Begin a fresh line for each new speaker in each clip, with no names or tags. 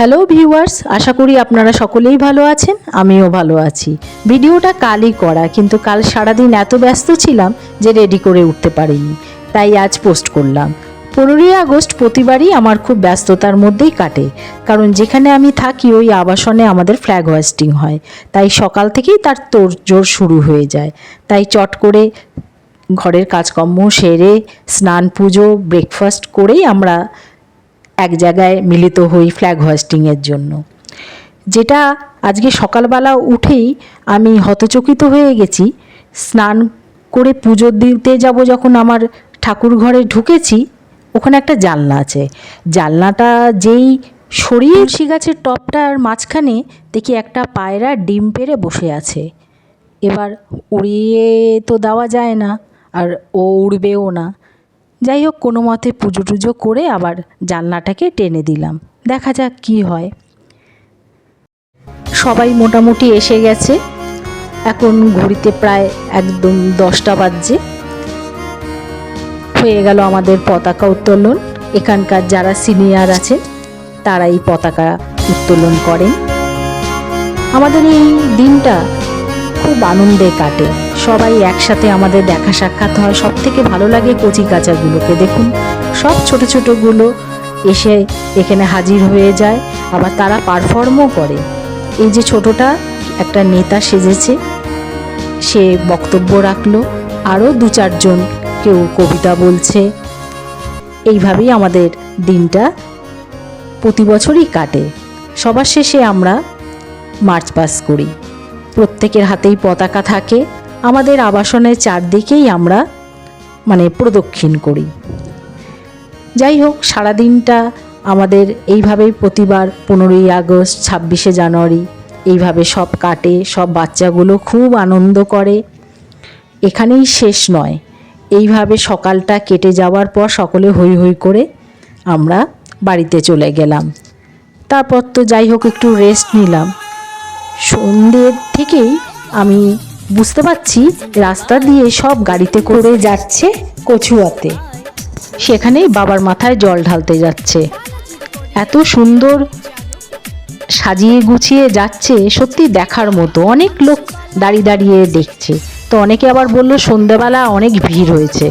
Hello viewers, আশা করি আপনারা সকলেই ভালো আছেন। আমিও ভালো আছি। ভিডিওটা কালই করা, কিন্তু কাল সারাদিন এত ব্যস্ত ছিলাম যে রেডি করে উঠতে পারিনি, তাই আজ পোস্ট করলাম। 15ই আগস্ট প্রতিবারই আমার খুব ব্যস্ততার মধ্যেই কাটে, কারণ যেখানে আমি থাকি ওই আবাসনে আমাদের ফ্ল্যাগ হোয়েস্টিং হয়, তাই সকাল থেকেই তার তোড়জোড় শুরু হয়ে যায়। তাই চট করে ঘরের কাজকর্ম সেরে স্নান পুজো ব্রেকফাস্ট করেই আমরা এক জায়গায় মিলিত হই ফ্ল্যাগ হোয়েস্টিংয়ের জন্য। যেটা আজকে সকালবেলা উঠেই আমি হতচকিত হয়ে গেছি। স্নান করে পুজো দিতে যাব যখন আমার ঠাকুর ঘরে ঢুকেছি, ওখানে একটা জানলা আছে। জানলাটা যেই সরিয়ে তুলসী গাছের টপটার মাঝখানে দেখি একটা পায়রা ডিম পেড়ে বসে আছে। এবার উড়িয়ে তো দেওয়া যায় না, আর ও উড়বেও না। যাই হোক, কোনো মতে পুজো টুজো করে আবার জানলাটাকে টেনে দিলাম, দেখা যাক কি হয়। সবাই মোটামুটি এসে গেছে। এখন ঘড়িতে প্রায় একদম 10টা বাজছে। হয়ে গেল আমাদের পতাকা উত্তোলন। এখানকার যারা সিনিয়র আছেন তারাই পতাকা উত্তোলন করেন। আমাদের এই দিনটা খুব আনন্দে কাটে। সবাই একসাথে আমাদের দেখা সাক্ষাৎ হয়। সব থেকে ভালো লাগে কচি কাচাগুলোকে। দেখুন, সব ছোট ছোটোগুলো এসে এখানে হাজির হয়ে যায়, আবার তারা পারফর্মও করে। এই যে ছোটটা একটা নেতা সেজেছে, সে বক্তব্য রাখলো। আরও 2-4 জন কেউ কবিতা বলছে। এইভাবেই আমাদের দিনটা প্রতি বছরই কাটে। সবার শেষে আমরা মার্চ পাস করি। প্রত্যেকের হাতেই পতাকা থাকে। আমাদের আবাসনের চারদিকেই আমরা প্রদক্ষিণ করি। যাই হোক, সারাদিনটা আমাদের এইভাবেই প্রতিবার 15ই আগস্ট, 26শে জানুয়ারি এইভাবে সব কাটে। সব বাচ্চাগুলো খুব আনন্দ করে। এখানেই শেষ নয়, এইভাবে সকালটা কেটে যাওয়ার পর সকলে হৈ হৈ করে আমরা বাড়িতে চলে গেলাম। তারপর তো যাই হোক একটু রেস্ট নিলাম। সন্ধ্যের থেকেই আমি বুঝতে পারছি রাস্তা দিয়ে সব গাড়িতে করে যাচ্ছে কচুয়াতে। সেখানেই বাবার মাথায় জল ঢালতে যাচ্ছে। এত সুন্দর সাজিয়ে গুছিয়ে যাচ্ছে, সত্যি দেখার মতো। অনেক লোক দাঁড়িয়ে দাঁড়িয়ে দেখছে। তো অনেকে আবার বললো সন্ধ্যেবেলা অনেক ভিড় হয়েছে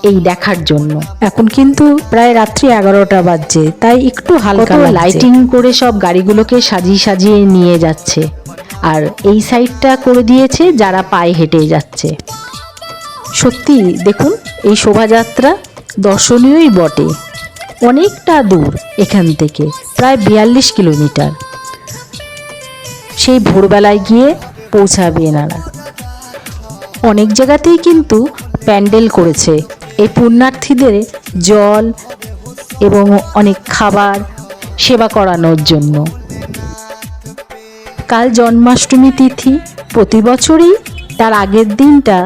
এই দেখার জন্য। এখন কিন্তু প্রায় রাত্রি 11টা বাজছে, তাই একটু হালকা লাইটিং করে সব গাড়িগুলোকে সাজিয়ে সাজিয়ে নিয়ে যাচ্ছে। আর এই সাইডটা করে দিয়েছে যারা পায়ে হেঁটে যাচ্ছে। সত্যি দেখুন, এই শোভাযাত্রা দর্শনীয়ই বটে। অনেকটা দূর এখান থেকে, প্রায় 42 কিলোমিটার। সেই ভোরবেলায় গিয়ে পৌঁছাবে এনারা। অনেক জায়গাতেই কিন্তু প্যান্ডেল করেছে এই পুণ্যার্থীদের জল এবং অনেক খাবার সেবা করানোর জন্য। কাল জন্মাষ্টমী তিথি। প্রতি বছরই তার আগের দিনটা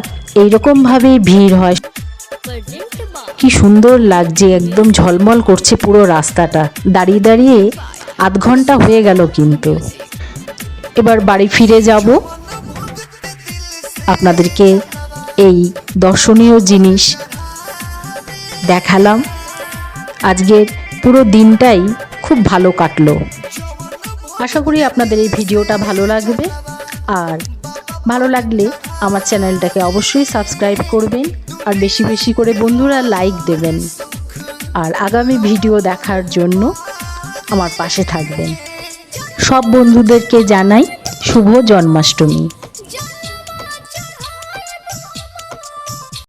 এইরকমভাবেই ভিড় হয়। কি সুন্দর লাগছে, একদম ঝলমল করছে পুরো রাস্তাটা। দাঁড়িয়ে দাঁড়িয়ে আধ ঘন্টা হয়ে গেল। কিন্তু এবার বাড়ি ফিরে যাব। আপনাদেরকে এই দর্শনীয় জিনিস দেখালাম। আজকের পুরো দিনটাই খুব ভালো কাটলো। আশা করি আপনাদের এই ভিডিওটা ভালো লাগবে। আর ভালো লাগলে আমার চ্যানেলটাকে অবশ্যই সাবস্ক্রাইব করবেন, আর বেশি বেশি করে বন্ধুরা লাইক দেবেন। আর আগামী ভিডিও দেখার জন্য আমার পাশে থাকবেন। সব বন্ধুদেরকে জানাই শুভ জন্মাষ্টমী।